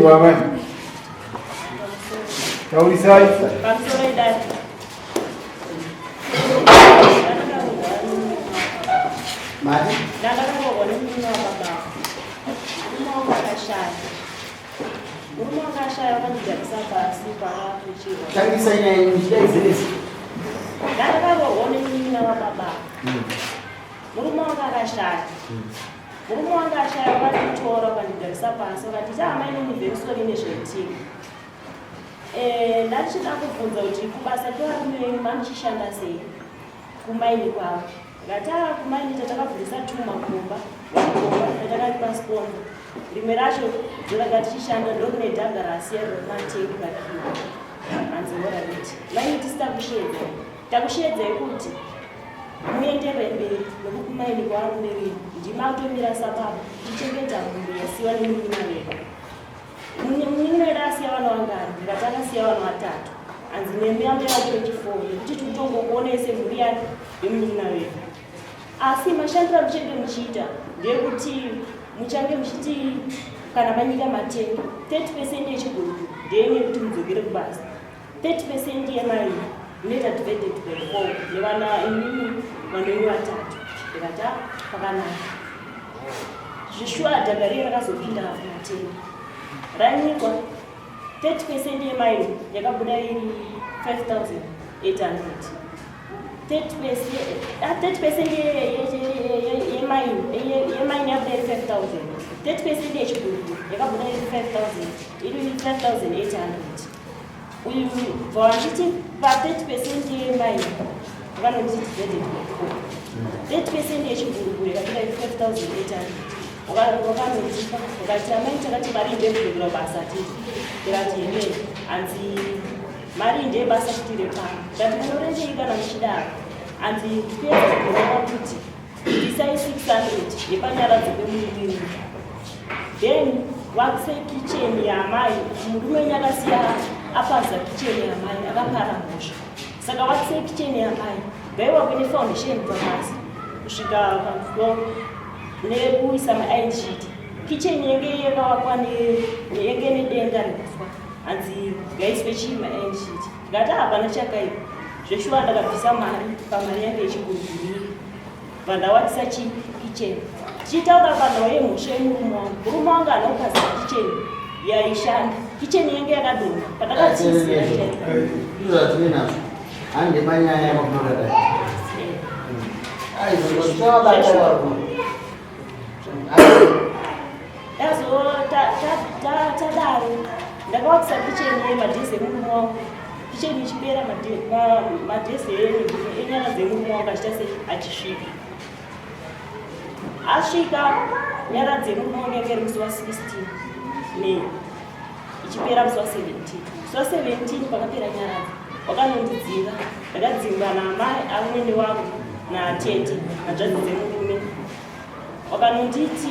wamai. Taurisai. Pamusoro idari. Mari? Ndakangobva nemurume wakababa. Murume wangu akashaya. Murume wakashaya wakandigarisa pasi pakakuchirwa. Tangisa nyaya muchidaiziresi. Ndakangobva nemurume wakababa. Murume wangu akashaya. Murume wangu akashaya wakanditora wakandigarisa pasi wakati amai neniverisori nezveutivi. Ndachida kubvunza kuti kubasa kwevarume mamuchishanda sei kumaini kwavo. Ngatava kumaini tatakabvisa tumakomba tatakaripa sponda. Rimwe racho dzoranga tichishanda ndorine dhaga rasiya rematengi pakiwa. Hanzi horariti. Maini tisita kushedzai. Takushedzai kuti muenderere mberi nokukumaini kwavarume venyu. Ndimautomira sababa tichengeta mhuri yasiwa nemurume wedu. Murume wedu asiya vana vangari, ndikati akasiya vana vatatu. Hanzi nemi yangu ya24 nekuti tikutongokuonese mhuri yake yemurume wedu. Asi mashandiro amuchange muchiita ndeyekuti muchange muchiti kana manyika matengi 30% yechiguru ndeyenye kuti mudzokere kubasa, 30% yemai inoita divided by 4 nevana imimi vanonyi vatatu. Ndikati pakanaka. Zvishwa dhaga riye rakazopinda matengi ranyikwa 30% yemai yakabuda iri 5,800. 30% yemaini yabuda iri 5,000. 30% yechiguru yakabuda iri 5,800. Uyu vawanditi pa 30% yemaini vanoti divided by 4. 30% yechiguru yakabuda iri 5,800. Wakanotipa wakati amai takati mari ndekuzvira basa titi ndikati yemene hanzi mari ndebasa titire pano ndati munorechei kana muchidaro hanzi tipedza kuona kuti isai 600 yepanyara dzekwemuiri then wakise kicheni yamai murume nyakasiya apaza kicheni yamai akapara mhosva saka wakise kicheni yamai gaiwa kune foundation pamasi kusvika pafloor nekuisa ma-iron sheet. Kitchen yenge yakawakwa yenge nedenga rekufa. Hanzi gaiswe chii ma-iron sheet. Ngati hapana chakaipa. Zveshuwa ndakabvisa mari pamari yange yechiguruguriri. Vandawatisa kitchen. Chitaura panhau yemhosva yemurume wangu. Murume wangu anokaza kitchen yaishanda. Kitchen yenge yakadonha. Pandakatizira chaika. Izvo zvatinazvo. Hande manyaya yamaparadise. Yazo tadaro ndakawakisa kicheni yemadhezi emurume wangu. Kicheni ichipera madhezi enyara dzemurume wangu achita sei achisvika. Asvika nyara dzemurume wangu yange iri musi wa 16 May ichipera musi wa 17. Musi wa 17 pakapera nyara wakanondidzinga. Ndakadzingwa namai amwene wangu natete nadzvadzi dzemurume. Wakanonditi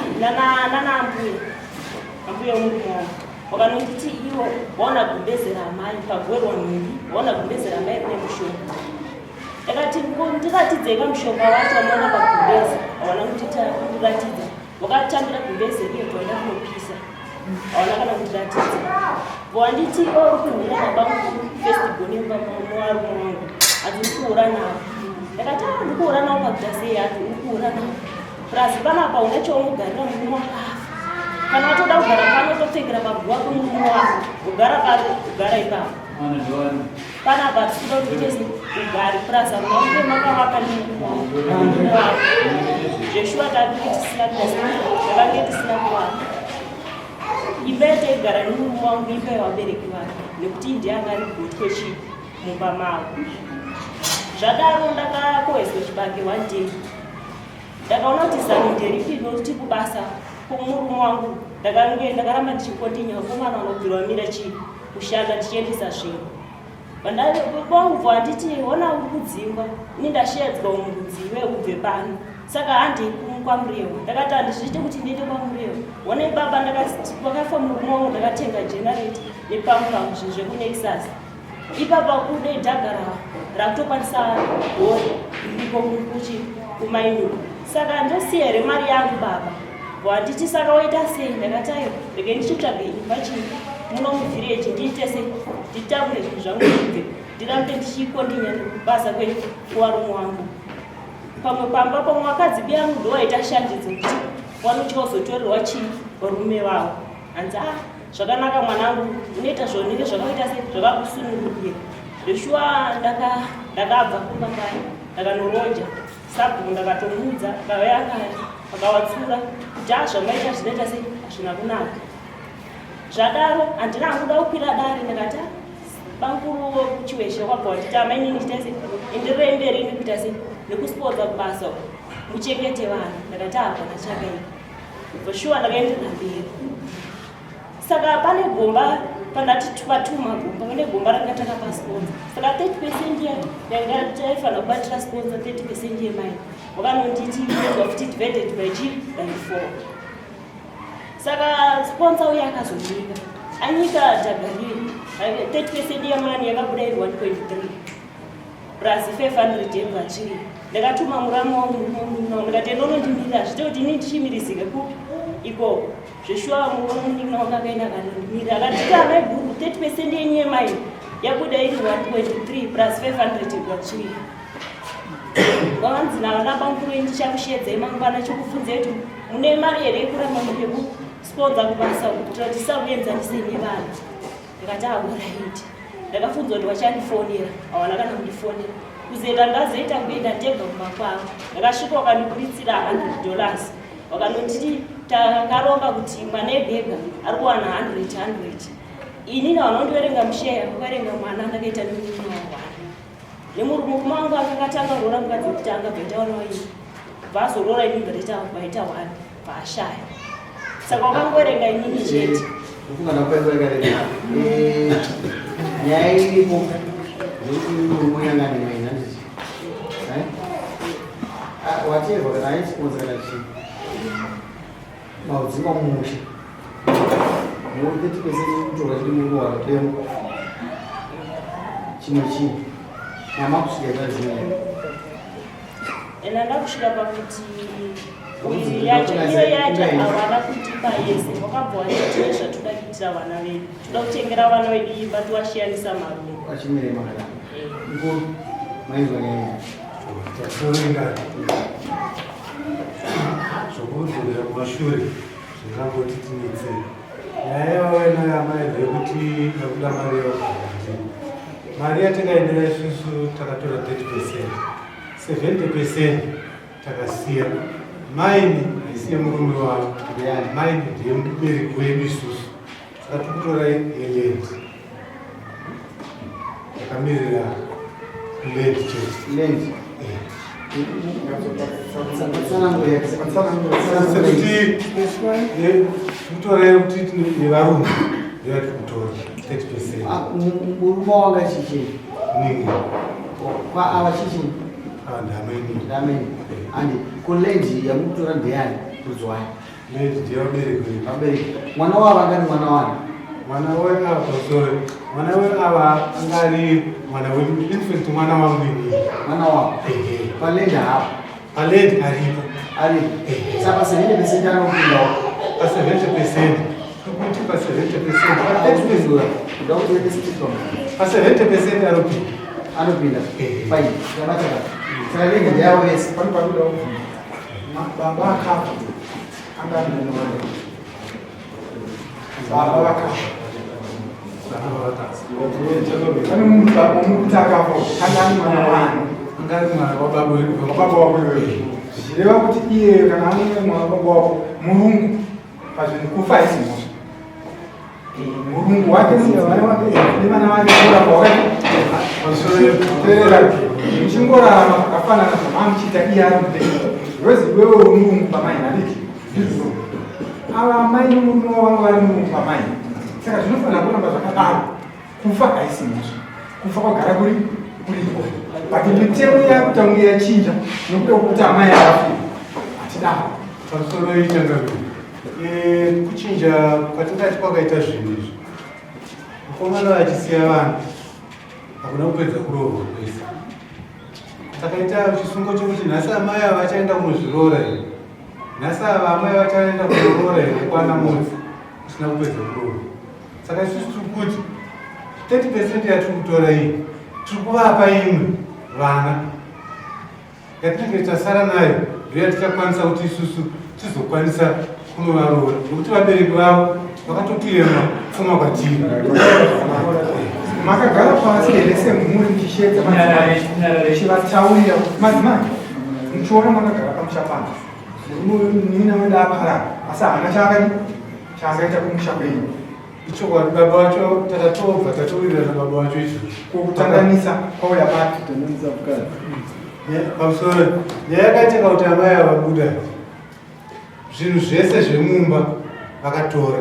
ambuya murume wangu wakanonditi iwo waona gumbezera amai pagwerwa nhumbi waona gumbezera amai rine mushonga. Ndikatidzeka mushonga wacho wamaona pagumbezi hawana kutiratidza. Wakatambira gumbezi riye twaida kunopisa hawana kana kutiratidza. Wanditi uri kunhira mabangu festival nemuvarume wangu adzikuura navo. Ndakati ndikuura navo paguta sei ati urikuura navo plus panapa une chaunogarira murume wakafa. Kana watoda kugara pano topfekera maguwa kumurume wako kugara pari kugara ipapo. Panapa tisida kuti ugari plus amunauke makavaka nemurume wako. Zveshuwa takange tisina takange tisina kuwana. Imba yataigara nemurume wangu imba yevabereki vake nekuti ndiye anga ari gotwe chii mumba mavo. Zvadaro ndakakohwezwa chibage one day. Ndakaona kuti zano nderipi nokuti kubasa kumurume wangu ndakaramba ndichikontinya komana vanobvirwa mira kushanda ndichiendesa zvinhu. Vangu vanditi ona uri kudzingwa ini ndashedzwa umudziwe kubve pano saka handi kwamuriwo. Ndakati handizviite kuti ndiende kwamuriwo. Onai baba wakafa murume wangu ndakatenga generate nepampangu zvinhu zvekunexus. Ipapa kude dhaga rakutokwanisa gori ndiko kumaini. Saka ndosiya here mari yangu baba Handiti saka waita sei ndakati aiwa rege ndichitsvaga imba chii muno muvhireji ndiite sei nditakure zvinhu zvangu ibve ndirambe ndichikondinya nekubasa kwewarume wangu. Pamwe pamba pamwe wakadzi yangu ndo waita shandidzo kuti wanuchazotorerwa chii varume vavo. Hanzi zvakanaka mwanangu unoita zvonike zvakaita sei zvakakusunungukira. Zveshuwa ndakabva kumambai ndakanoronja sabhuku ndakatomudza akauya akawatsura kuti zvamaita zvinoita sei hazvina kunaka. Zvadaro handina kuda kukwira dare ndakati bankuru kuchiweshe kwabva wanditi amainini ndiita sei indirei mberi nekuita sei nekusipodza kubasa muchengete vanhu. Ndakati hapana chakaita zveshuwa ndakaenderera mberi. Saka pane gomba pandati patuma gomba pane gomba rakataka pasponza. Saka 30% yanga taifanira kubatira sponsor 30% yemai wakanonditi wafuti divided by G by 4. Saka sponsor uya akazonika anyika dhagari 30% yamani yakabuda iri 1.3 plus 500 yebachiri. Ndakatuma muramu wangu ndikati ndonondimirira zvite kuti ini ndichimirizika ikoko zveshuwa munoningira wakakaenda kanondimirira akati amai guru 30% yenyu yemai yabuda iri 1.3 plus 500 yebachiri. Wavanzi navana bankuru ndichakushedzai mangwana chokufunzai kuti mune mari here yekuramba mupekusponza kubasa kuitira kuti tisakuenzanise nevanhu. Ndikati alright. Ndakafunzwa kuti vachandifonera hawana kana kundifonera kuzoenda ndazoita kuenda ndega kumakwavo. Ndakasvika wakandibuditsira $100 wakanonditi takaronga kuti mwana ebhega ari kuwana 100. Ini navanondiverenga musheya kuverenga mwana ndakaita nemumwe wahwana nemurume wangu akakatanga rora mukadzi wekutanga bvaitawana waini bvazorora ini bvaita wani bvaashaya. Saka wakangoverenga inini chete nyaya iripo yekuti mainanisi wacherwa kana aisiponza kana chii maudzima mumusha muri 30% kutora chiri munhu wakatemo chimwe chii namakusvika kazina ena ndakusvika pakuti iyo yacho hawana kutipa yese wakabva wachitire zvatoda kuitira vana vedu toda kutengera vana vedu imba tiwashiyanisa marungu achimire makadaro nkuru maizwa nyaya tasorenga zvokudzokera kumashure zvingangoti tinetsei nyaya yavaina yamaibva yekuti yakuda mari yavagati mari yatakaendera isusu takatora 30%. 70% takasiya maini haisiye murume wavo maini ndiye mubereki wedu isusu saka tikutora yeland takamirira land chete kutora kuti nevarume yati kutora 30%. murume wanga chichii ningi kwaava chichii ndamaini andi kulenji yamukutora ndeyani kudzwai land ndiye vabereki mwana wavo angari mwana wani mwana weava pasore mwana weava angari mwana wedu infact mwana wangu ini mwana wavo palenda hapo palend aripo saka 70% anopindawo pa 70% tukuti pa 70% kuda kuti sitcom pa 70% anopinda anopinda fine yabataka saka lenga ndiyavo vese panopabuda baba akafa angari munhu wake baba vakafa pane munhu baba mukuti akafa angari mwana wani angari mwana wababa wababa wako iwewe zvireva kuti iye kana anenge mwana wababa wako murungu pazvinhu kufa aisimusha murungu wake nevana vake nevana vake kuramba wakati terera muchingorarama zvakafanana zvamamuchiita iye ari mudenga rozi iwewe uri murungu pamai nadiki ava amai nomurume wavo vari murungu pamai saka zvinofanira kuramba zvakadaro kufa haisimusha kufa kwagara kuriko but mitemo yakutanga yachinja nokuda kwekuti amai akafira hatidaro pamusoro itanga kuchinja kwatingati kwakaita zvinhu izvi mukomana vachisiya vanhu hakuna kupedza kuroorwa kwese takaita chisungo chokuti nhasi amai ava vachaenda kunozviroora here Nasa vamwe vataenda kuroora here kwana mudzi kusina kupedza kuroora. Saka isusu tiri kuti 30% yatiri kutora iyi tiri kuvapa imwe vana yatinenge tasara nayo ndoya tichakwanisa kuti isusu tizokwanisa kunovaroora nokuti vabereki vavo vakatotuyema pfuma kwatiri. Makagara pasi here semhuri muchishedza chivataurira madzimai muchiona makagara pamusha pano nina wenda aparara asi haana chaangaita kumusha kwenyu ichokwadi baba wacho tatatobva tatourirana baba wacho icho kutanganisa kwauya pati pamusoro nyaya yakaitika kuti amai avabuda zvinhu zvese zvemumba vakatora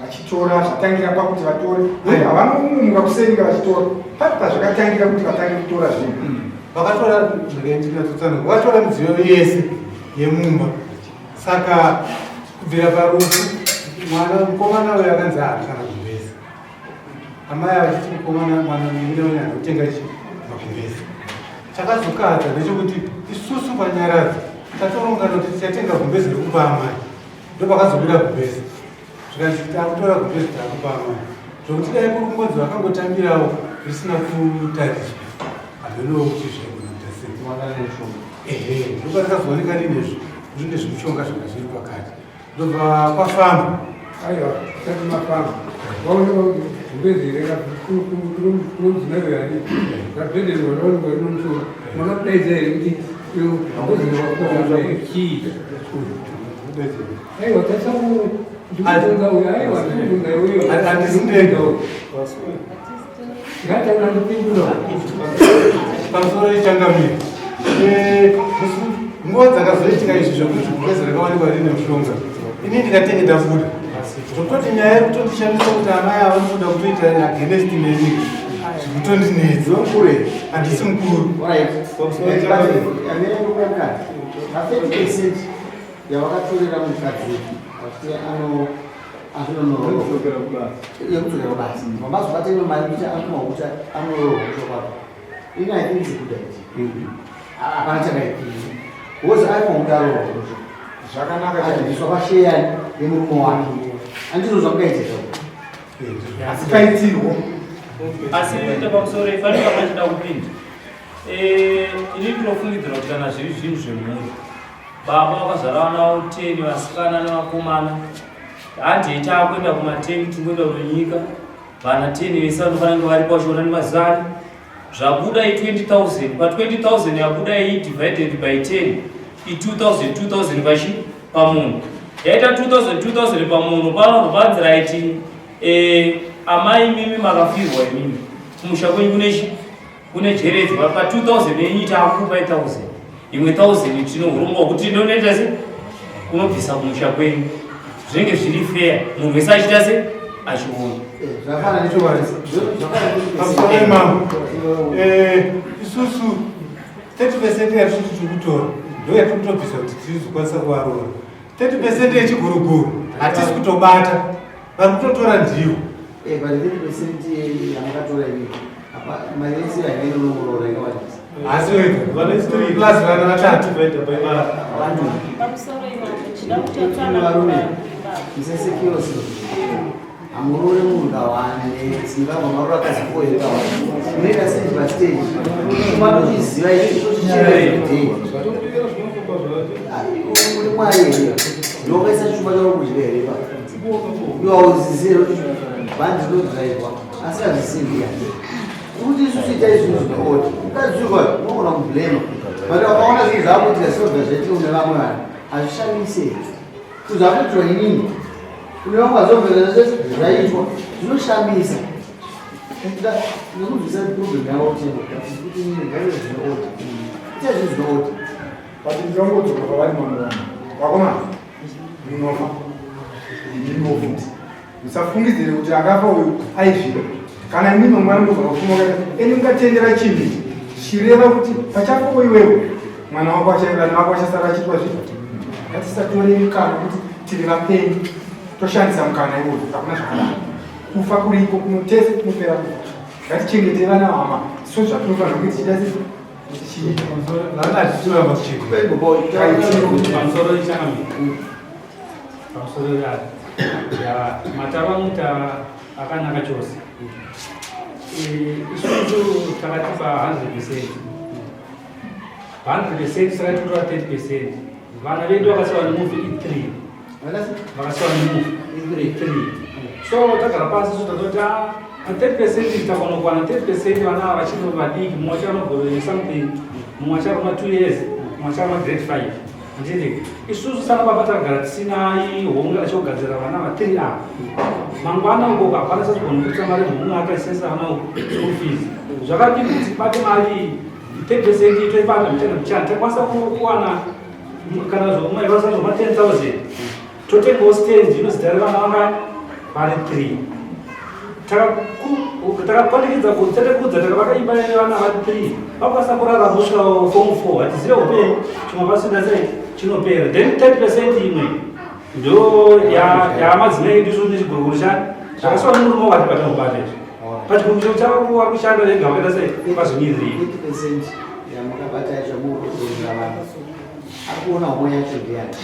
vachitora zvatangira pakuti vatore havanomuka kusenga vachitora pazvakatangira kuti vatange kutora zvinhu vakatora zvakaitikatsotsanwa vakatora midziyo yese yemumba. Saka kubvira parufu mwana mukomana uyo akanzi haakana kumbesa amai avachiti mukomana mwana muimina uyo anotenga makumbesa. Chakazokadza ndechekuti isusu panyaradzi tatorongana kuti tichatenga gumbezi rekupa amai ndopakazobuda gumbezi zvikanzi takutora gumbezi takupa amai zvokuti dai kuri kungodzi vakangotambirawo risina kutariswa handinowo kuti zvaigona sei ndoparikazooneka rinezvo zvine zvimushonga zvanga zviri pakati ndobva kwafamba aiwa tati mafamba vaoneka gumbezi rekakurodzinaverani rabhedheni wanaoneka rinomusoro makadaidza here kuti gumbezi rekakurodzaichiita aiwa tasamu ndikutonga uyo aiwa ndikutonga iyoyo handisindega ngatanga ndipindura pamusoro ichangamiri nguva dzakazoitika izvi zvokuti gumbezi rakawanikwa rine mushonga ini ndikatenge ndabuda zvokutoti nyaya yekutondishamisa kuti amai ava noda kutoita agenesti neni zvekutondinedza kure handisi mukuru yavakatorera mukadzi kuti yekudzokera basi vamazobatema mari kuti anomakuta anorohosha kwako ini haithinzi kudaiti hapana chakaipiri wozi aipa kuti arohosha zvakanaka adhiriswa pasheya yemurume wake andinozva kungaitika asi kaitirwo asi kuita pamusoro ifanira machida kupinda ini ndinofungidzira kuti kana zviri zvinhu zvemhuri baba vakazvara vana vavo 10 vasikana nevakomana handi itakuenda kumatengi tingoenda kunyika vana 10 vese vanofanira kunge vari pashona nemazani zvabuda i20,000 pa20,000 yabuda divided by 10 i2,000 vachi pamunhu yaita 2,000 pamunhu panobva panzira iti amai mimi makafirwa imimi kumusha kwenyu kune jeredzi pa2000 yenyu itakupa 1,000 imwe 1,000 tinohuromba kuti inonoita se kunobvisa kumusha kwenyu zvinenge zviri fair munhu wese achita se achiona pamusoro mambo isusu 30% yatiri tiri kutora ndo yatiri kutobvisa kuti tirizokwanisa kuvaroora 30% yechiguruguru hatisi kutobata vari kutotora ndivo asi plus vana vatatu pamusoro ivavo chida kutotsana isesekiosi amurore munhu kawane singabva marura akazipoereka unoita sei pastage umatochiziva ichochichireei uri mwari here ndokaisa chuma chako kudya here pa iwauzizire kuti bhandi rinodzvairwa asi hazvisimbi kuti isusu itai zvinhu zvinooti ukadziuka unogona kublema but wakaona zvinhu zvakuitika siobva zvaitika une vamwe vanhu hazvishamisi kuzvakuitirwa inini kune vamwe vazomvera zvese zvaitwa zvinoshamisa nekubvisa problem yavo kuti ngave zvinooti itai zvinhu zvinooti but ndikangodzoka pavari mamwe vanhu vakomana munofa ndinofuti musafungidzire kuti akafa uyu aizviva kana imimi mwana mubva kufumokaa eni ungatendera chimbi chireva kuti pachafowo iwewe mwana wako achaivana wako achasara achiitwa zviva ngatisatore mukana kuti tiri vapenyu toshandisa mukana iwoyo hakuna zvakanaka kufa kuriko kunotese kunopera kufa ngatichengete vana hama so zvatinofanira kuti tiita pamusoro ichangamira pamusoro ya matavamuta akanaka chose isusu takatipa 100% sakatora 30%. Vana vedu vakasiwa nemuvi i3 vakasiwa nemuvi 3 so tagara pasi sototota 30% takona kuwana 30% vana vachino vadiki mumwe achanogorore something mumwe acharoma 2 years mumwe acharoma grade 5 ndiri isusu sana baba tagara tisinai honga achogadzira vana va3 ava mangwana uko hapana sazogona kuisa mari mumwe akaisesa vana school fees zvakadii kuti bate mari 10% toipanda mutenda muchana takwanisa kuwana kana zvomwe vasazoma 10,000 totengawo stand inozita revana vangani vari 3 takakwanikidza kuti tatekudza takavakaimba nevana vari 3 vakwanisa kurara kusvika form 4 hatizive upenyu chimwe pasina sei chinopera then 30% imwe ndo yamadzimai edu so nechiguruguru chani zvakasiwa nemurume wati patamubata izvo pachiguruguru chavakuwa kushanda vega vakaita sei pazvimirirei 50% yamakabata yacho mukuzoira vanhu akuona umwe yacho ndiyani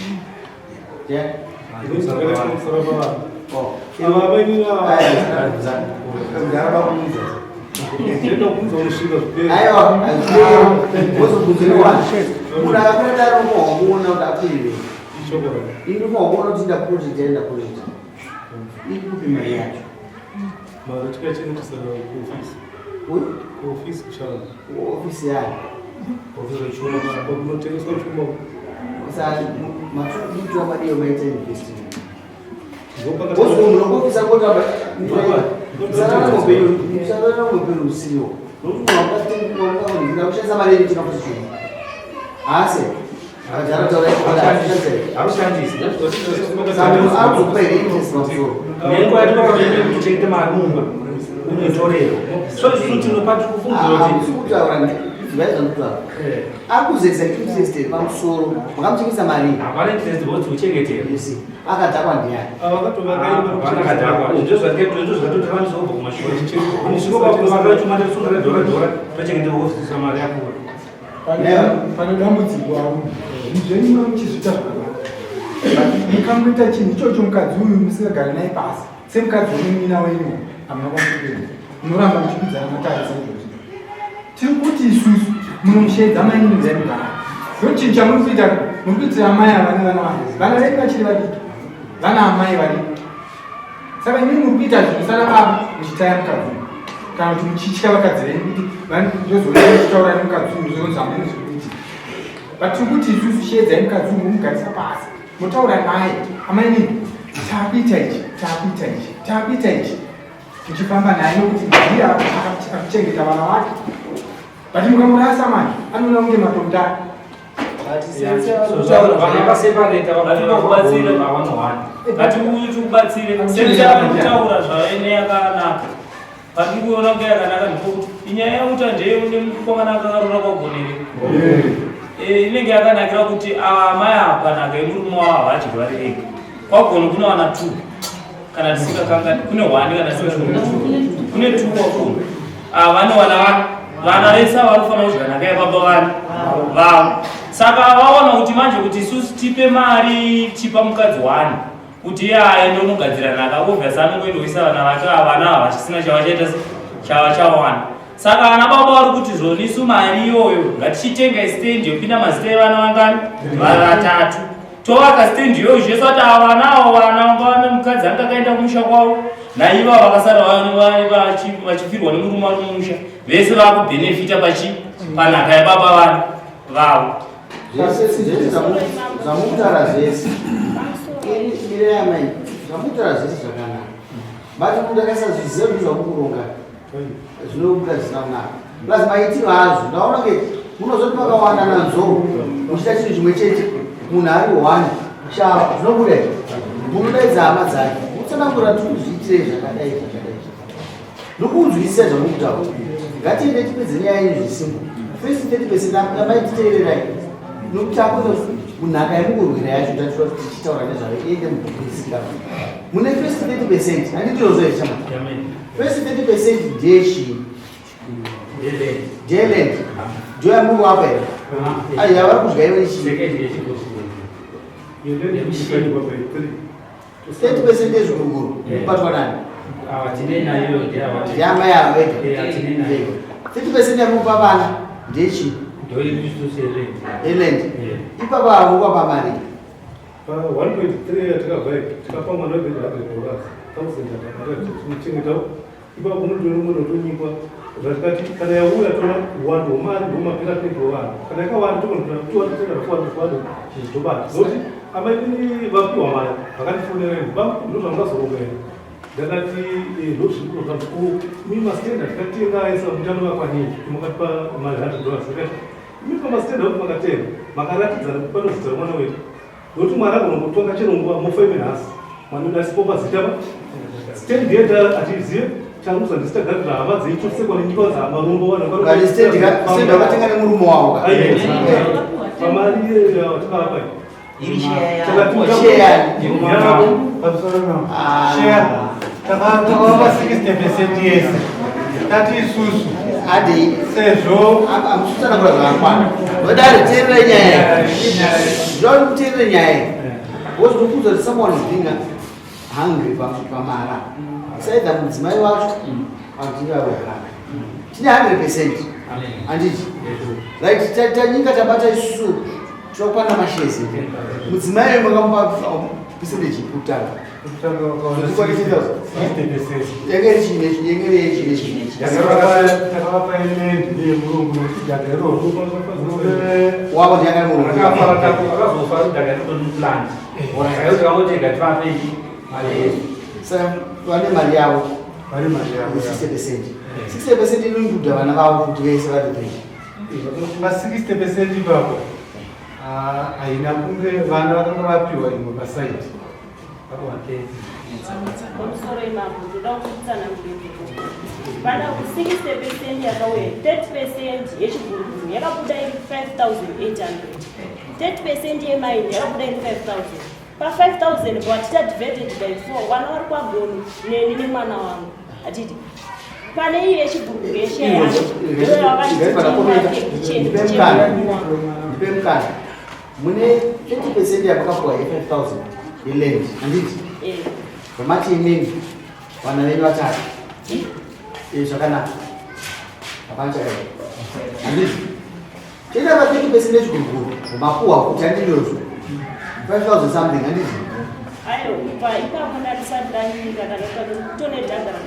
aiwa wozobuziriwana munhu akakuenda romohwamuona kuti apirire ini romohwamuona kuti ndaprojekta yendaprojekta ikupi mari yacho ofisi yayo matuitwa madiyo maita investment munongopisa kotamusaranamoperu usiwo nokuti mwakushandisa mari yedu tinakuzichuma asi akuzokupa ine interest pamusoro nenguva yatinokavene kuchengete marumba unotorero so isusu tinopati kufungiroti zvaizvanotwara akuzekisa interest pamusoro makamuchengesa mari hapana interest kuti uchengetera akadhakwa ndiani vanakadhakwa ndozvatotiramizobva kumashure nisvikopakuvaachumatosungira dhora tochengete ofisisa mari yakura pane dambudziko avo zvenyu muchizvita zvakanaka mukangoita chinhu ichocho mukadzi uyu musingagari naye pasi semukadzi wemunina wenyu hamuna kwamuperi munoramba muchikudzana matarisa izvozvo tiri kuti isusu munomushedza mainini dzaimugara ndo chinhu chamuri kuita muri kuitira amai avane vana vazvezi vana vedu vachiri vadiki vana amai vadiki saka inini muri kuita zvinosara baba muchitaya mukadzi uyu kana kuti muchitya vakadzi venyu kuti ndozokutaura nemukadzi uyu zonzi hamene zvekuitika but tiri kuti isusu shedzai mukadzi uyu mumugarisa pasi motaura naye amainini taakuita ichi taakuita ichi taakuita ichi tichifamba naye nokuti ndiye akuchengeta vana vake but mukamurasa manje anoona kunge matondari vakasepareta vanokubatsire vavanowana ngati uyu tikubatsire sezvaakutaura zvaene yakanaka pati kuona kunge yakanaka ndikokuti inyaya yakuta ndeye une mukomana akakarora kwagonere inenge yakanakira kuti amai akanaka emurume wavo havachigwari ega kwagone kunowana 2 kana tisikakangani kune 1 kana kune 2 kwagone vanowana vana vese vanofanira kuzvanaka yababa vana vavo saka vaona kuti manje kuti isusu tipe mari tipa mukadzi 1 kuti iye aende unogadzira nhaka obviously anongoindoisa vana vake vana havachisina chavachaita chavachawana saka ana baba vari kuti zvonisu mari iyoyo ngatichitenga stendi yopinda mazita evana vangani vatatu tovaka stendi iyoyo zvese kuti avana avo vana vangavane mukadzi anga akaenda kumusha kwavo naiva vakasara vachifirwa nemurume ari mumusha vese vakubhenefita panhaka yababa vana vavo zvamukutaura zvese mireyamai zvamukutaura zvese zvakanaka bati munhu akasazviziva kuti zvamukuronga zvinobuda zvisina kunaka plus maitiro azvo ndaona ke munozoti makawanda nanzoro muchita chinhu chimwe chete munhu ari 1 shava zvinobuda munodaidza hama dzake mutsanangura kuti kuzviitire zvakadai nokunzwisisa zvamukutaura ngatiende tipedze nyaya yenyu zvisimbo first 30% amaititeererai nokuti akuno munhaka yemukurwira yacho tatiwa tichitaura nezvayo iende mukurisika mune first 30% handitirozoechama first 30% ndeyechii ndeland Joya Mungu hapa hivi. Aya wakuzgaiwa ichi. 30% ezviguruguru kubatwa nani? Yama yavo vega. 30% yamupa vana ndechi eland. Ipapa amupa mari 1.3 yatakabva tikapa mwana webhedha $100 1000 ipapo unotonyikwa zvatikati kana yauya tona uwandu hwemari ndomapera pedro vanhu kana yakawanda tokonatoatotenda chizitobata nokuti amainini vapiwa mari vakandifonera ndozvamungazorongera ndakati mimasitenda tikatenga aisa mutano vakwanini makatipa mari $100 akati mipamasitenda kuti makatenga makaratidzana panozita mwana wedu nokuti mwari agonokutonga chero nguva mofaive nhasi mwana asipopa zitapa stendi yenda atizive chamuza ndisitagarira hama dzeichosekwa nenyika dzamarombo kani stendi wakatenga nemurume wavo pamari tikapa takavapa 60% yese tati isusu adi sezvo amususana kura zvakakwana vodari teerere nyaya zvava kuteerere nyaya wozvikuudza kuti someone is being hungry pamara saidha mudzimai wacho akutinge vavogara tine 100% handiti right tanyika tabata isusu tinokwana mashezi mudzimai makamupa percentage kutanga takavapa element yemurungu nokuti dhaga iroro wavo ndiyanga murungu saka vane mari yavo vari mari yavo 60% inondudha vana vavo kuti vese vatopei ma60% ipapo haina kunge vana vakanga vapiwa imwe pasaiti pamusoro imapo ndoda kutsanangurira vana 60% yakauya 30% yechiguruguru yakabuda iri 5,800 30% yemaini yakabuda iri 5,000 pa 5,000 kwatita divided by 4 vana vari kwagonu neni nemwana wangu atiti pane iyo yechiguruguru yesheyandipemukana mune 20% yamakapuwa ye5,000 yeland handiti vamati imini vana venyu vatatu zvakanaka hapana chakaita handiti toita va 20% yechiguruguru vamapuwa kuti handinozvo 5,000 something handiti ayo pa ipapo ndatisadiranyika takatonedhagara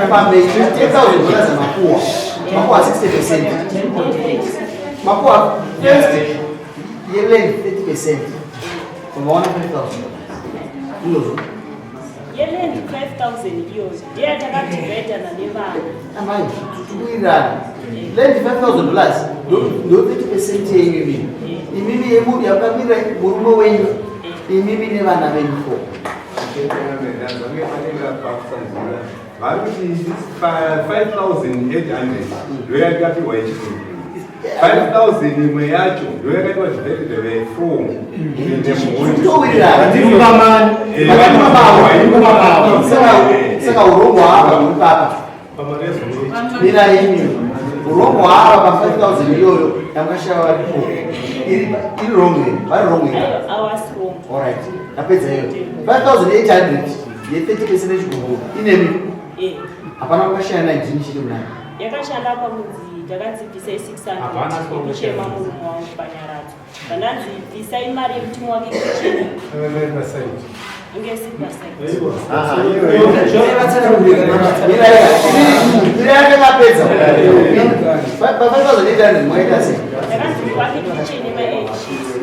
$10,000 mapuwa 60% mapuwa first yeland 30% umaona 5,000 ndozvo yeland 5,000 iyoyo ndiye takadivhaidana nevana amai tikuwirirana land $5,000 ndo 30% yenyu imimi yemunhu yakamirira murume wenyu imimi nevana venyu 4 vari kuti 5,800 ndo yakapiwa yechiguruguru 5,000 imwe yacho ndo yakaiwa divided by 4 saka urombo hapa muri papa mira yenyu urombo hapa pa 5,000 iyoyo yamakashava varipo iri wrong vari wrong alright napedza iyo 5,800 ye30% yechiguruguru inemi hapana kukashaya 19 chiri munani yakashanda pamudzi ndakadzibvisa 600 kuchema murume wangu panyaradzo ndandzibvisa imari yekutimwa wake kuchena inge sipasaitiraakapedza pa5,800 mwaita sei ndakadzibva wake kucheni maedhi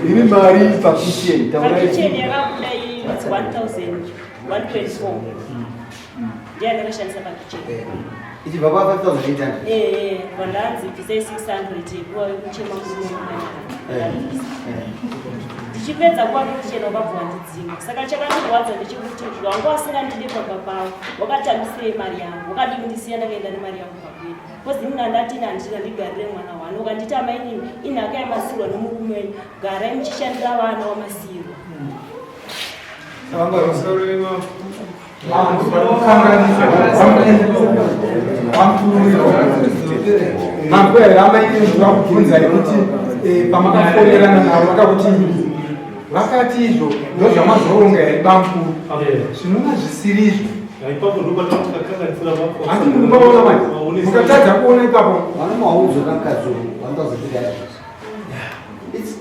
iri mari pakicheni pakicheni yakabuda iri 1,124 ndiye ndakashandisa pakicheni ichibva pa5,800 vandandzibvisa 600 yekuva yekuchema murume ndichipedza kwake kuchena wakabva wandidzinga saka chakandirwadza ndechikuti zvangu wasingandidi baba pavo wakatambisirei mari yangu wakadii ndisiya ndakaenda nemari yangu pabwiri kozi nina ndatina handina ndigarire mwana wano ukanditi amainini inhaka yamasirwa nomurume wenyu garai muchishandira vana wamasirwa vantu vanokanganisa vamupuriro makwerera amainezva kubvunza kuti pamakafonerana navo vakakuti vakati izvo ndozvamazoronga here bamukuru zvinova zvisiri izvo asi mukumaona manje mukatadza kuona ipapo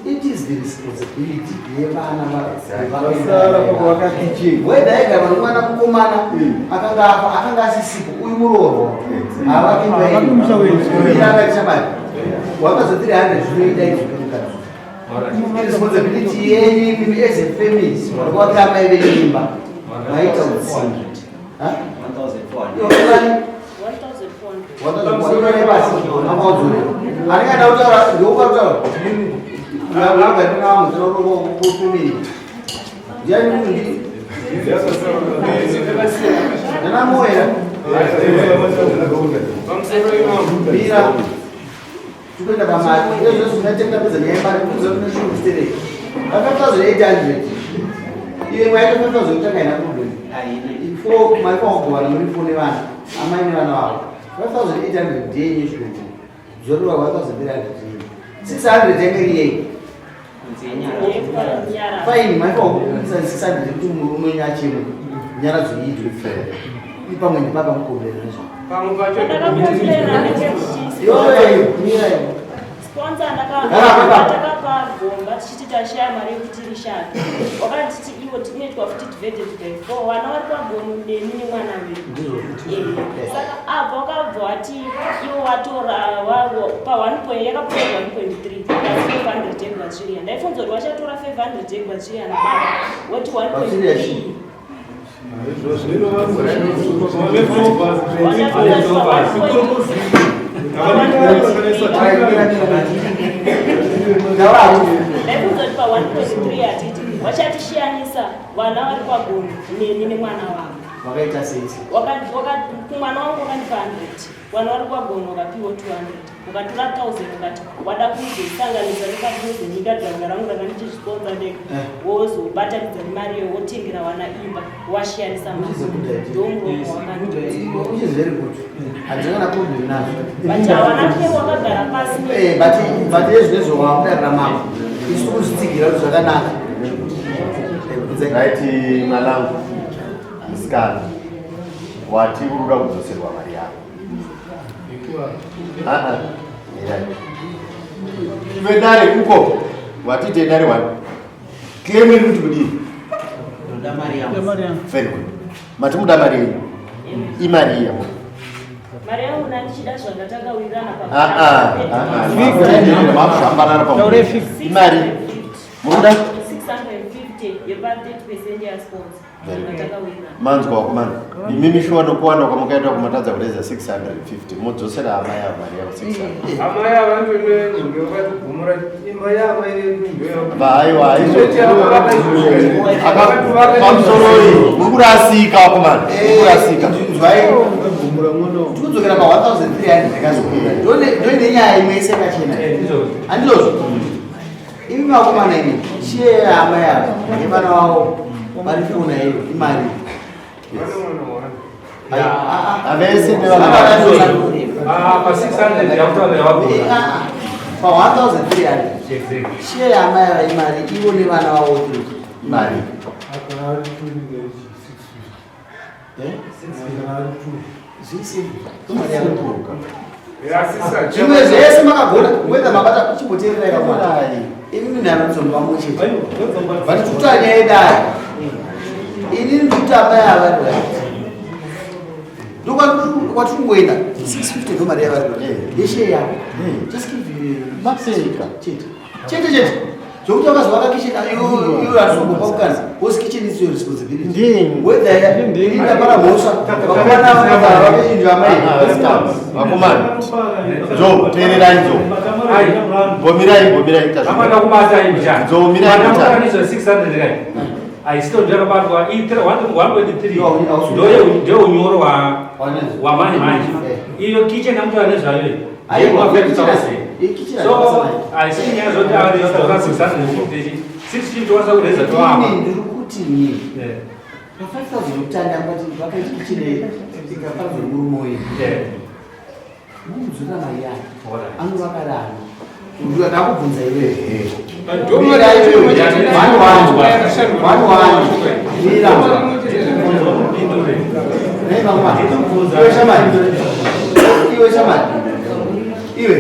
it is the responsibility yevana whether ega mwana mukomana akanga asisipo uyu muroorwa avakiaakachamari wakazotiri 100 zvinoita izvo kemukadzi responsibility yenyu as a family wakakwati amai veimba maita utsingi anengada kutaura ndoukataura ndanamoera tikuenda pamari izvo zvinatengapedza nyaimari kuzonoshuviterei 5800 iwe mwaita 5000 kutanga ina problem maifaogowara muri fone vana amai nevana vavo 5800 ndenyu zvinhu zorova 1300 600 yangeriyei fine maifaogisa 600 kuti murume nyachino nyara dzoitwe ipamwe ndipapa mukombera nezvo sponsor ndakapagomba tichiti tashaya mari yekuti rishaka wakatiti iwo tinoitwa futi divided by 4 vana vari pagonu nemi nemwana wedu saka abva wakabva wati iwo watora pa 1 yakapuwa 1.3 asi 500 egwachiriya ndaifunza kuti wachatora 500 egwachiriya nababa woti 1.3 ndaikuzoti pa 1.3 atiti wachatishiyanisa vana vari pagonu neni nemwana wavo wakaita seti kumwana wangu wakandipa 100 vana vari pagonu wakapiwa 200 ukatora 1000 ukati wada kuzosanganisa rekabuze nyika dzanga rangu ranga ndichizviponza ndega wozobatanidza nemari iyo wotengera vana imba washiyanisa maavana ke wakagara pasi but ezvinezvo wamudarira mama isi kuzvitsigira kuti zvakanaka raiti malangu musikana wati uruda kudzoserwa mari yako ive dare kuko watite dare wani claim iri kuti kudii very good mati muda mari yenyu imari yamo mari yangu nandichida zvandatakawirirana makuhambanana paimari muda 650 yepa 30% yaspons manzwa wakomana imimi shuwa nokuwanda kwamukaita kumatadza kureza 650 mudzosera amai avo mari yavo 600 amai avandoinogumura imba vaiwa pamusoroi uri kurasika wakomana kurasika tikudzokera pa 1300 akazokuita ndoinenyaya imwe isekachena handizozvo imi vakomana imi shiye amai avo nevana vavo vari kuona iyo imari avese pa 600 pa 1300 shiye amai ava imari ivo nevana vavo mari zvimwe zvese makagona weda mabata chimboteerera ikamwana imi minharanzomba muchete vati tutanya edai ini ndikuti amai avari ndokwatikungoenda 650 ndomari yavari yeshe yavo maseka chete zvokuti wakazovaka kicheni iwo azongopa kukanzi wose kicheni is your responsibility whether indapara mhosva vakomana vakagara vakechinju amai vakomana zo teererani zo gomirai amana kubata imjani zomirai 600 kai aisitondera batwa 1.3 ndio unyoro wa mani manje iyo kicheni amtu anezvayo so aisinya zote ari yotoka 650 60 tosa kureza toama ndiri kuti ni 5,000 yokutanga kuti vakaita kichine ikafanzwe murume wenyu mukudzura mai yake anovakadano ndakubvunza iwewe iwe shamani iwe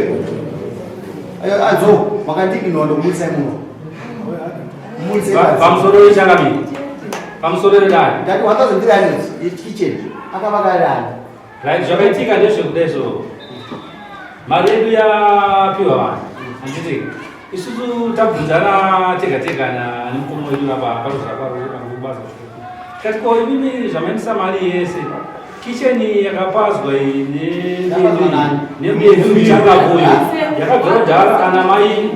adzo makandiki nondo mulisa muno pamusoro wechakami pamusoro redani ndati 1,300 kitchen akavakadano right zvakaitika ndezvekudezo mari yedu yapiwa vanhu handiti isusu tabvunzana tega nemukoma wedu apa paruzvakubaza kati ko imimi zvamaendesa mari yese kicheni yakapazwa nemuchangavoyo yakadzorodhara ana mai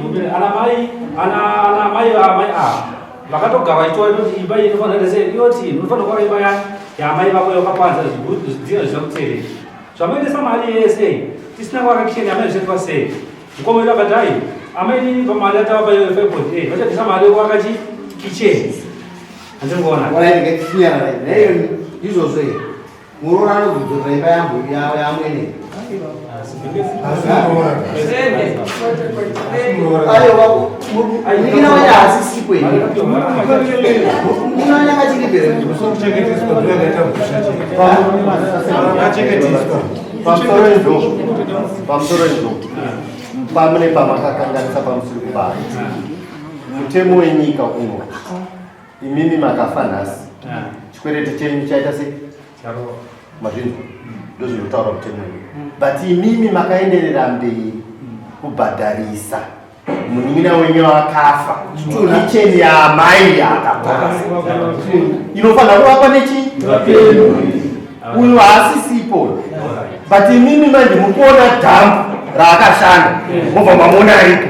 vakatogara vachitora kuti imba iyi inofanira sei ioti munofanira kuvaka imba yamai vako yakapanza zvidhina zvisakuteerera zvamaendesa mari yese tisina kuvaka kicheni amai zvishatikwa sei mukoma wedu akati hai amaini pamari atava pa5.8 vachadisa mari yekuvaka kicheni handingoona izvozvo here muroora anozodzorera imba yamwene muina wacho hasisipo muina wacho akachiribhera pamusoro izvo pamune pamakakanganisa pamusoro pano mutemo wenyika uno imimi makafa nhasi chikwereti chenyu chaita sei mazvinzwa ndozvinotaura mutemo wenyu but imimi makaenderera mberi kubhadharisa munin'ina wenyu akafa kicheni yaamai yakapasa inofanira kuvakwa nechi uyu haasisipo but imimi manje mukuona dhambu raakashanda mobva mamona aripo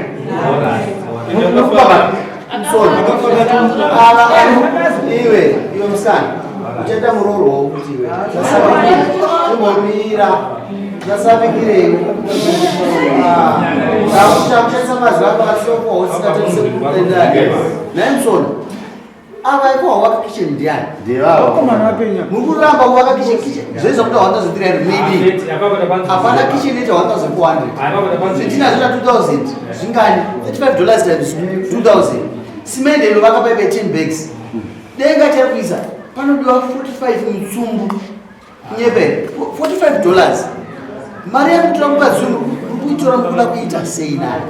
iwe musikana uchaita muroro wokuti iwe imbomira zasavikirewo takushaisa mazuva akasoko usingatese kuendani naimsona ava ipo wawaka kicheni ndiani muri kuramba kuvaka kicheni zvoizva kuda 1,300 maybe hapana kicheni ita 1,400 zvitina zvita 2,000 zvingani $35 times 2,000 simende inovaka paipe 10 bags denga chakuisa panodiwa 45 mutsumbu nyepere $45 mari yakutora mukadzungu ukuitora mukuda kuita sei nani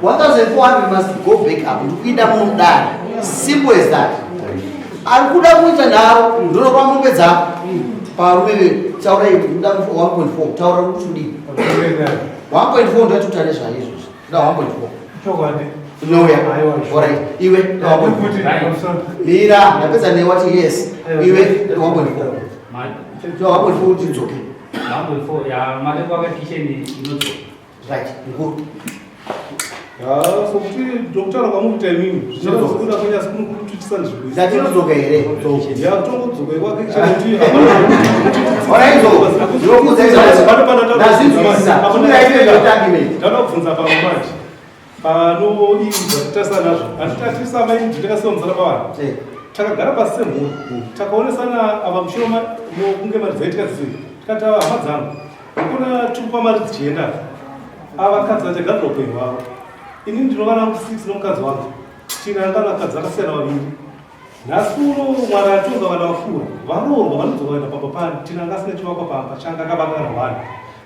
1,400 must go back up ndikuida munodaro simple as that ari kuda kuita nharo ndonopa mombe dzako parume taura ida 1.4 taura kuti udii 1.4 ndotuta nezvaizvozvo da 1.4 noya alright iwe 1.4 mira ndapedza newati yes iwe 1.4 1.4 uchidzoke 1.4 ya mari kwaka kicheni inodzoka right nguru sokuti ndokutaura kwamukuita imimi zvichazokuda kunyasi kunokututisa ndizvikuisa ndatinodzoka here yatongodzoka ikwake ndada kubvunza pamwe manje panoiidza kutarisa nazvo handitatisa mai ndinakasiwa musana pavanhu takagara pasi semhuri takaonesana ava mushure kunge mari dzaitika zisiri tikati ava hama dzangu ndikuna tikupa mari dzichienda ava kadzi vachagara upenyu hwavo ini ndinova namu6 nomukadzi wangu tinangana vakadzi akasiyana vaviri nhasi uno mwari atonga vana vakura varoorwa vanodzoka vaenda pamba pani tinanga asina chivakwa pamba changa akavakana vanhu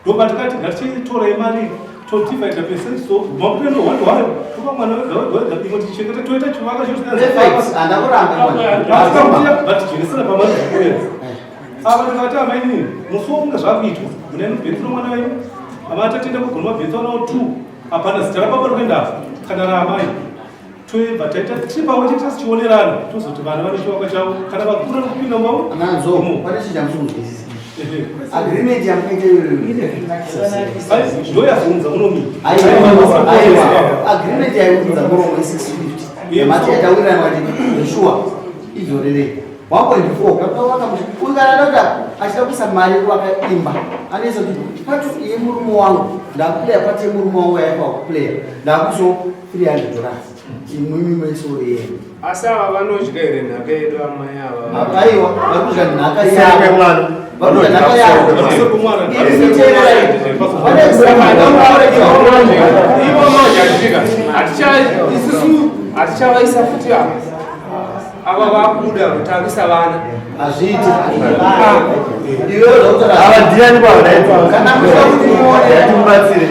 ndoba tikati ngatichitorai mari todivaita pesenti so maputendo 1 kupa mwana wega imwe tichengeta toita chivaka chotatijenesana pamari zvakuedza ava ndikati amainini musi wokunge zvakuitwa munainobhetsiro mwana wenyu amatatenda kugona mabhetswa nawo 2 hapana zita rapapa rokuendapo kana raamai toibva taita tipawe chita sichionerana tozoti vana vane chivakwa chavo kana vakura kupinda mavo ananzo pane chichamuzungizisi agreement yamkaita ndoyavunza munomi agreement yaivunza muromo 650 mati yatawirirana vati sure izorerei 1.4 kakawaka ukanada kuti achida kuisa mari yekuvaka imba anoisa kuti pati yemurume wangu ndakuplaya pati yemurume wangu yaipa kuplaya ndakuso $300 imwimi mesoro yenu asava vanodyaire nhaka yedu amai ava aiwa vakudya nhaka Saka yavo mwana. vakudya nhaka yavo ivo majatika isusu hatichavaisa futi ava ava vakuda kutambisa vana hazviiti iwewe zvakutora Avadhirani kwavanaitwa. kana muda kuti muone Timubatsire.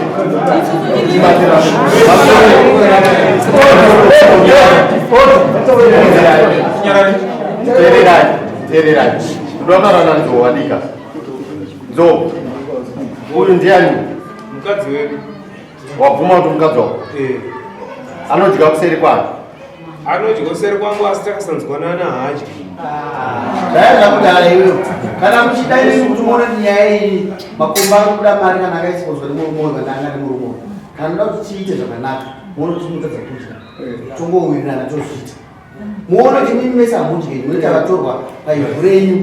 Teererani. Ndinotaura naNzou wadika. Nzou. Uyu ndiani? mukadzi wedu Wabvuma kuti mukadzi wako. Anodya kuseri kwake. anodya kuseri kwangu asi takasanzwanana hacho zvaiva kudara iwewe kana muchida ii kuti muone kuti nyaya iyi makomba ari kuda mari kana akaisipozwa nemurumoyo kana anga nemurumoyo kana muda kuti tiite zvakanaka muone kuti mutadza kudya tongowirirana tozviita muone kuti mimi mese hamudyi munoita vatorwa paivhu renyu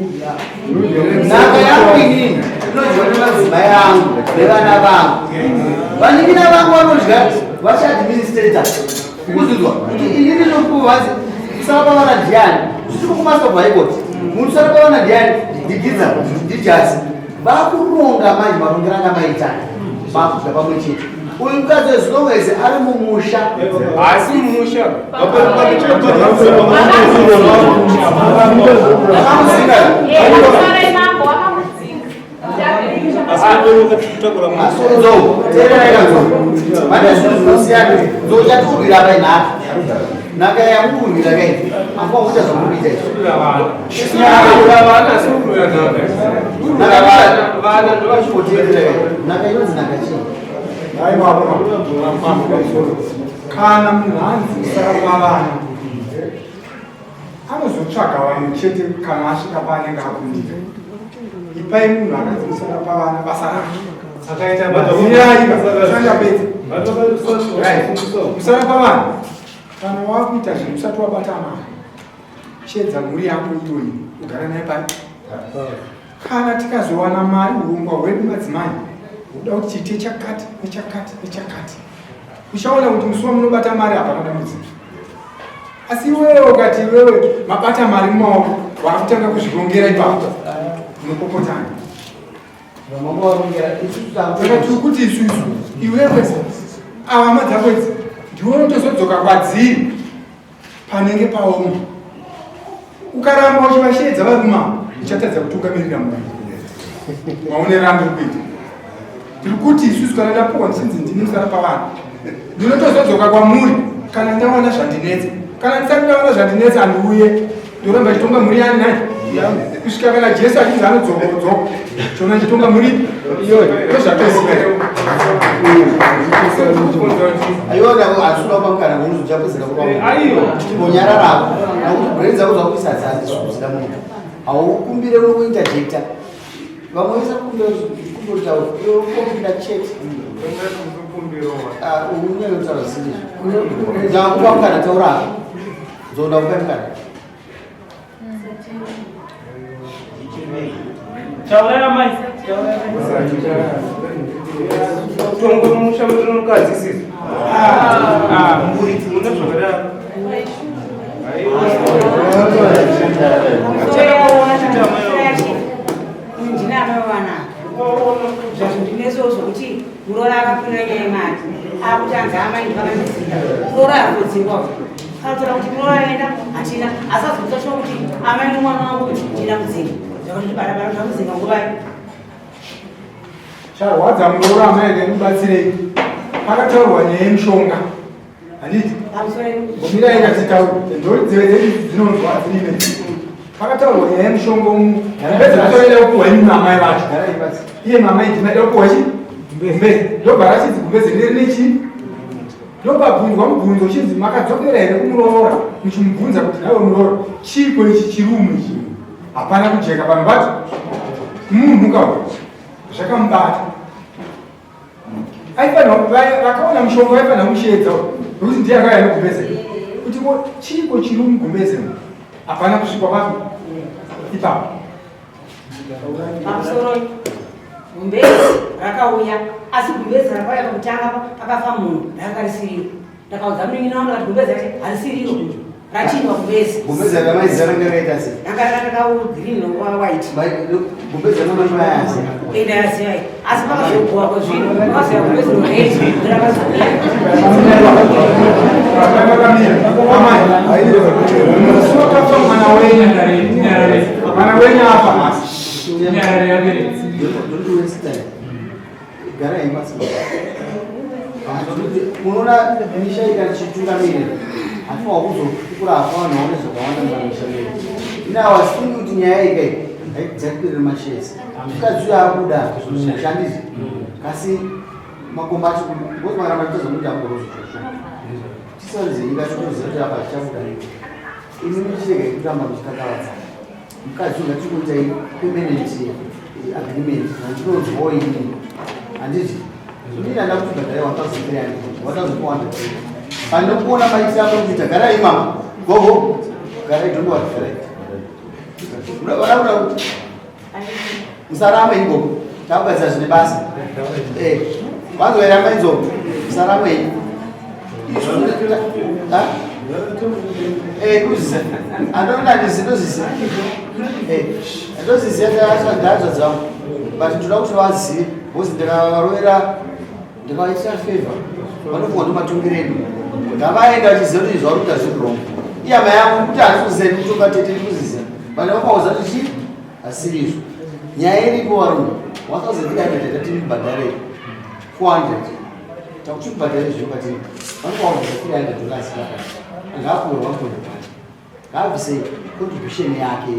nhaka yangu inini inodyiwa nemadzimai angu nevana vangu vanin'ina vangu vanodya vachiadministrator kuzudzwa kuti inini nokuvazi kusapa vana ndiani zvisiri kumaster bhaibhoti munhu sarapa vana ndiani ndigiza ndijasi vakuronga manje marongero anga maita vakudya pamwe chete uyu mukadzi wezilongwese ari mumusha asi mumusha asozo teereraika nzo vane zvinhu zvinosiyana nzo chatikurwira apa inhaka nhaka yamukurwira kai afa kuita zvamukuita nhaka inonzi nhaka chii kana munhanzi usarapa vana anozotsvaga vanhu chete kana asvika paanenge akundika ipai munhu akanzi usarapa vana basa rake usarapa vanhu kana wakuita zvinhu usati wabata mari shedza mhuri yako iyoyi ugara naye pai kana tikazowana mari urongwa hwedu madzimai uda kuti chite chakati nechakati nechakati uchaona kuti musi wamunobata mari hapana dambudziko asi iwewe ukati iwewe mabata mari mumaoko wakutanga kuzvirongera ipapo unopopotana tiri kuti isusu iwewe avama dzakwedzi ndiwe unotozodzoka kwadziri panenge paoma ukaramba uchivashedza varuma uchatadza kutungamirira muviri maone rambi kuita tiri kuti isusu kana ndapuwa ndichinzi ndini musarapa vanhu ndinotozodzoka kwamuri kana ndawana zvandinetsa kana ndisati ndawana zvandinetsa handiuye ndoramba chitonga mhuri yani naye kusvika kana jesu achinzi anodzokodzoka chona chitonga mhuri ndozvatoziva aiona asura pamukana munozochapezera kubonyararako nokuti bhureni dzako dzakuisa dzazvisvuzira munhu haukumbire unokuinterjecta vamwe vesa kumbiro tauro iwokumbira chete unyanyotaura zvisizvo dzakupa mukana taurako dzoda kupa mukana Taurara mai. tongo mumusha muno mukadzi sisi muna zvakadaro ndinamavana zvazvindineso zvokuti murora akapinda nyaya yemari akutanga amaini vakandizika murora akudzingwa kanotora kuti murora aenda hatina asi azokutaura kuti amaini mwana wangu ndina mudzinga zvakuti barabara zvamudzinga nguvai charwadza murora amaende mubatsirei pakataurwa nyaya yemushonga handiti ngomira ikatitaura ndori dzevedzedu dzinonzwa dzirime pakataurwa nyaya yemushonga umu vezvatoenda kupuhwa imi mamai vacho iye mamai ndinada kupuhwa chi gumbeze ndobva rachidzi gumbeze ndiri nechi ndobvabvunzwa mubvunzo uchinzi makadzokera here kumuroora muchimubvunza kuti nawe muroora chiiko ichi chirumu ichi hapana kujeka vanhu vacho munhu kaua zvakamubata vakaona mushonga vaifanira kumushedza nokuti ndiye akauya negumbeze kuti chiiko chiri mugumbeze hapana kusvikwa papi ipapo pamusoro gumbezi rakauya asi gumbezi rakauya pakutanga pakafa munhu rakarisirira ndakaudza muningi wangu kuti gumbezi yacho harisiriyo rachinwa gumbezi gumbezi rakamaizara ngakaita sei akakagreen white gumbezi rakamaimayasi ndayazivai asi pakazogowa kwezvino pakazoya gumbezi noreti rakazomira mwana wenyu apa gara imasi unoona mishaika chitungamiri hatiwa kuzokura afawana nezvakawanda mamishamiri ina wasifungi kuti nyaya ikai haidzakirire mashezi tikadziuya akuda mushandisi kasi makomba acho ngozi maramba titozomutamburozochocho tisaziika chotoziva apa chichabuda imi michirega yekutamba muchikakawadza mukadzi ungachikuitai permanent agreement nandinonzwawo inini handiti ndini handa kuti bhadhara 1300 pandinokuona maitiro ako kuita garai mama gogo garai ndondowati garai vadakuda kuti musarama igogo takugaisa zvine basa vanzoeramba inzogo musarama iyi kuzisa andonda ndizindozisa ndozisiya ndaazva dzangu but ndoda kuti vazive bhozi ndikavarovera ndikavaitira favor vanofungwa ndomatongereni ngavaenda vachiziva kuti zvauri kuita zvirong iyama yangu kuti hasi kuzeni kutonga tete ndikuzisa vane vapauza kuti chii hasirizvo nyaya iripo varume 1300 timibhadharei 400 takuti kubhadhare zvino katini vanokauza $300 ngaapuwe 1.1 ngaabvisei contribution yake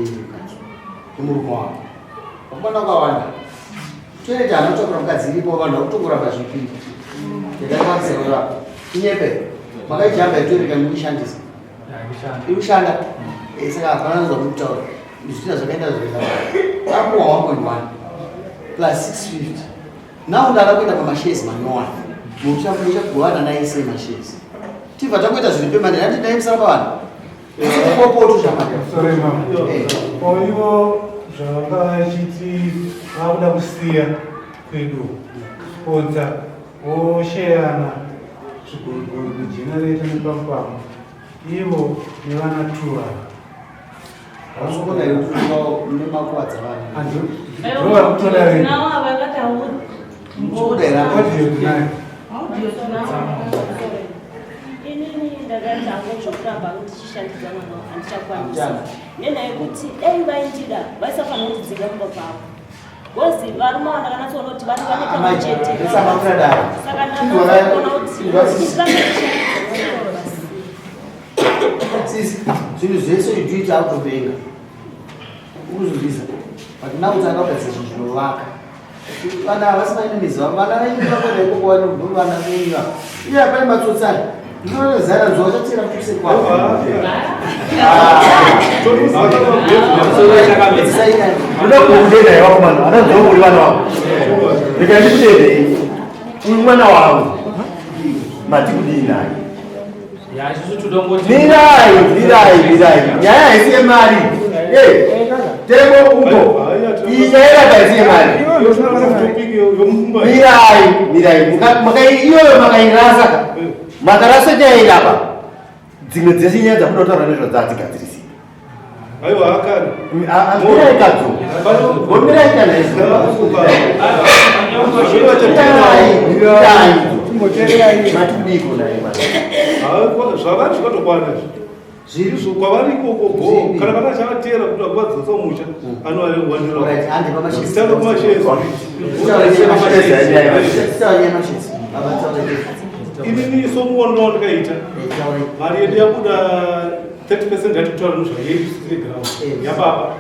yemurume wako vakubana kwawanda toyeti anotakura mukadzi iripo vanhu vakutongoramba zvipiri ndakakwanisira inyepe makaijamba itorika muishandisa irikushanda saka hapana zvakutaura izvina zvakaenda zvakaita apuwa 1.1 plus 650 now ndada kuenda pamashezi manyowa muchagovana naisei mashezi tibva takuita zviri pemandeni handi ndaimisara pavanhu popoto oivo zvavangachiti vakuda kusiya kwedu sponsa vosheyana zviguruguru kujenereta nepampamo ivo nevana tura vasokona nemakuwadza vanhu inini ndakati hangu zvokuramba kuti chishandidzana navo handichakwanisa nenda yekuti dai vaindida vaisafanira kundidzinga kumba kwavo gozi varume vandakanyatsoona kuti vari vane pamwe chete saka ndakaona kuti zvinhu zvese iduiti akutovenga ukuzvivisa but nakuti akagadzira zvinhu zvinovaka vana havasina inemiziva vana vaindivakoda ikoko vana veiva iye apane matsotsari ndinozara nzwa chatira kuse kwavo ndoda kuudenda yevakomana ananzwa uri vana wavo ndikandikudendei uri mwana wavo mati kudii naye mirai nyaya haisi yemari temo uko iyi nyaya yaka haisi yemari mirai iyoyo makairasa makarasa nyaya irapa dzimwe dzese nyaya dzakuda kutaura nezvo dzadzigadzirisi mirai kadzo gomirai matibiko naye zvavati zvikatokwana zvirizvo kwavari ikoko kana vakachatera kuti vakuvadzisa musha anowandiraaitano kumashezi inini somuono ndikaita mari yedu yabuda 30% yatikutaura nezvayeisireground yababa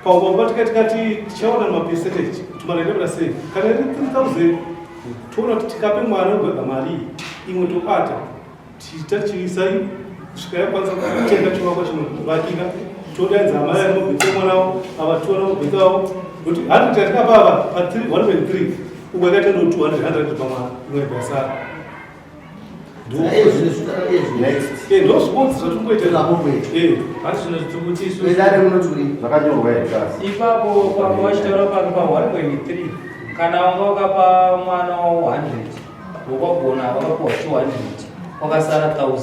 paumba tikatikati tichaona mapercentage kuti mari yabuda sei kana iri 3000 toona kuti tikape mwana wegwega mari imwe tobata tichiisai kusvika yakwanisa kutenga chivakwa chinovakika todanza amai anobvisa mwanawo avationa mubvisa wavo kuti 100 yatikapava pa 1.3 uko yakaita ndo 200 pamwana inoibvasara ndozvibodzi zvatungaiipapo papa vachitaura pano pa 1.3 kana wanga wakapa mwana wa 100 wakagona vakapuwa 200 wakasara 1000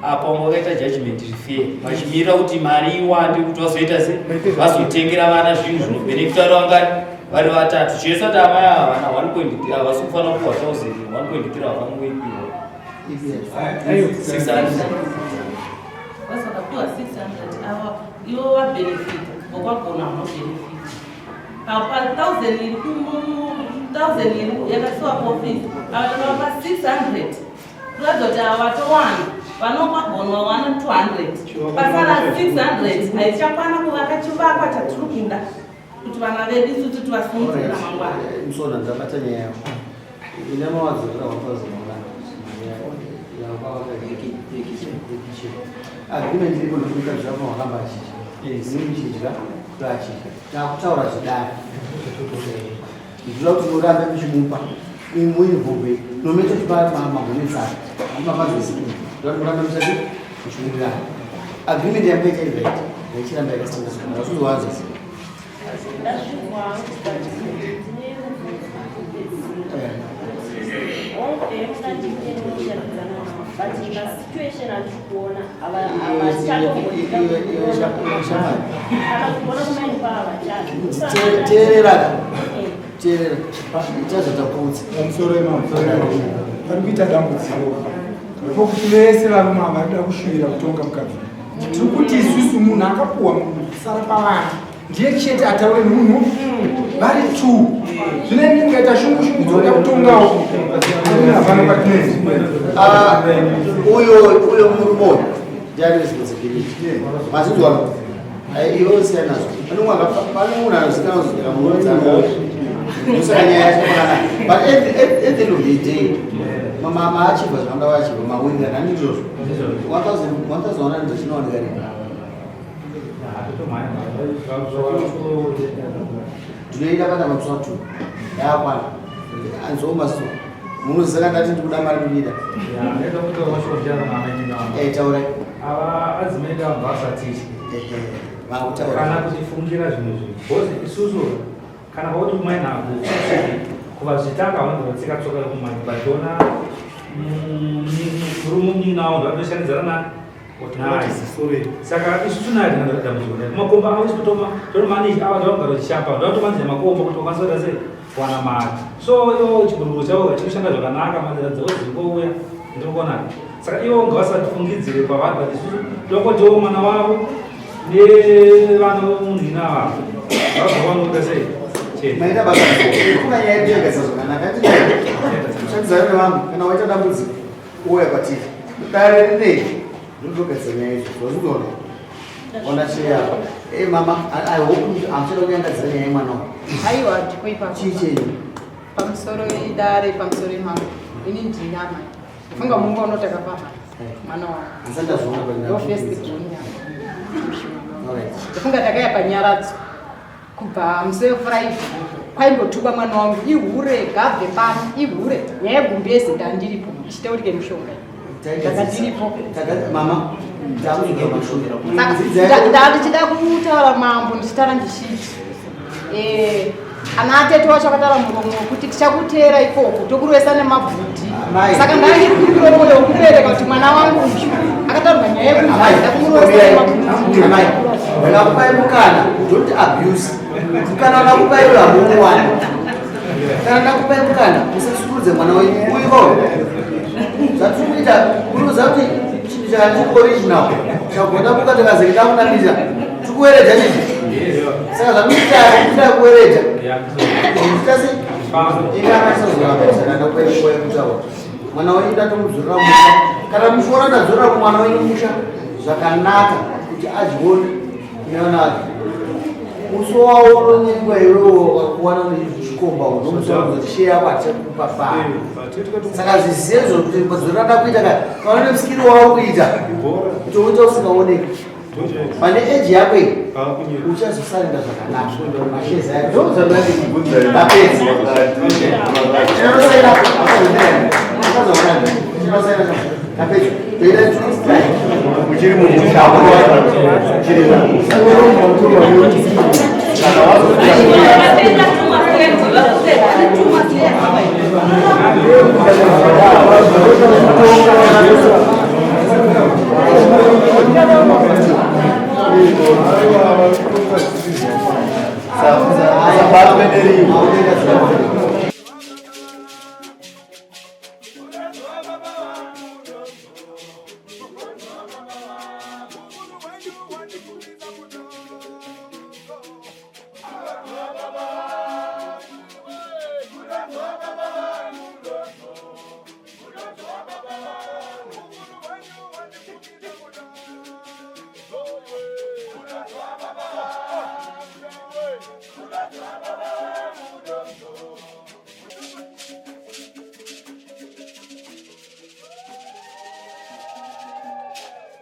apa wakaita judgment fair vachimira kuti mari iwande kuti vazoita se vazotengera vana zvinhu zvinobenefita vangani vari vatatu chese kuti amai ava vana 1.3 havasi kufanira kuwa 1000 1.3 vakangoipiwa 600 vasakapiwa 600 ava ivo vabenefita vokwagona vanobenefita apa 1000 iri 1000 iri yakasiwa kuofisi avapa 600 kuzoti ava vatowanda vanokwagona wana 200 pasara 600 haichakwana kuvaka chivakwa chatiri kuda kuti vana vedu isusu tivasimudzire ramangwana Msona ndabata nyaya yako. Ina mawazo kama wafazi mwana. Ya baba kichi. Agreement ndipo ndio zama wakamba chichi. Ni chichi la chichi. Na kutaura zidani. Ndio tunoramba mishumupa. Ni muhimu bobe. Nometo tibara mama mwenza. Mama mazi. Ndio mramba msadi kushumira. Agreement ya pete ile. Ndio mbele sana sana. Watu waanze. Parikuita dambudziko pokuti vese varume varikuda kushuvira kutonga mukadzi tiri kuti isusu munhu akapuwa kusara pavana ndiye chete ataure munhu vari 2 zvine ndingaita shungu dzoda kutongawo havana patinozi uyo murume ndiani responsibility mazizwa iwo siyana pane munhu anozikanwa kuzvira munodzana usanyaya but at the end of the day mama achibva zvavanga vachibva mawinga nani izvozvo 1100 ndachinowanika rini ndinoida kana matswatu yakwana anzoma so munozaka ndati ndikuda mari kudida taura ava adzimaida vambasatishi kana kutifungira zvinhu zvinhu bhozi isusu kana pauti kumai nhabvu kuva zvitanga vandovatsika tsoka yokumai vationa murumuninawo ndvatoshandidzana saka isusu naye tinadambudziko makomba ausitotoma tonomaniji ava ndavagara vachishapa ndavatomanzira makomba kuti vakwanisa kuita sei kuwana mari so ivo chiguruguru chavo chinoshanda zvakanaka manzira dzavo dzirikouya ndiri saka ivo ngavasatifungidzire kwavari but isusu tokotiwo mwana wavo nevana vomunhina vavo vazovanoita sei maita basa kuna nyaya yedu yagaisa zvakanaka tishandizana nevanhu kana waita dambudziko uya kwatiri dare rinei ndinogaisa nyaya izvo zvazvinoona ona cheya mama I hope amuchada kunyangadzira nyaya yemwana wa aiwa ndikoipa chii chenyu pamusoro idare pamusoro emama ini ndinama funga mungu anotakapapa mwana wa asandazvona funga takaya panyaradzo kubva musi wefriday kwaimbotuka mwana wangu ihure gabve pano ihure nyaya yegumbezi ndandiripo ndichitaurike mushonga ndakandiripo mama ndichida kutaura mambo ndichitaura ndichiti ana atete wacho akataura muromo kuti tichakutera ikoko tokurwesa nemabvudhi saka ndandikuiro moyo wekubereka kuti mwana wangu uyu akataurwa nyaya yekuvada kumurwesa nemabvudhi vakakupai mukana don't abuse mukana wakakupaira hamuuwana kana ndakupai mukana musasukudze mwana wenyu uivo zvatikuita unoza kuti chinhu chakati original chagona mukati kazekida kunamisa tikuweredza chii saka zvakuita kuweredza tasi ingaaisazoaaaakutaura mwana wenyu ndatomudzorera musha kana mushora ndadzorera kumwana wenyu musha zvakanaka kuti ajione inaona muso wawo nenguva iwewo wakuwana nechikomba unomusora kuzosheya kwatekupa saka zviziezvo kuti madzoranda kuita kana nemusikiro wawo kuita toita usingaoneki pane eji yako iyi uchazosarinda zvakanaka masheza yapedzi napedzi uchiri mumushauri kana Sabato benedetto.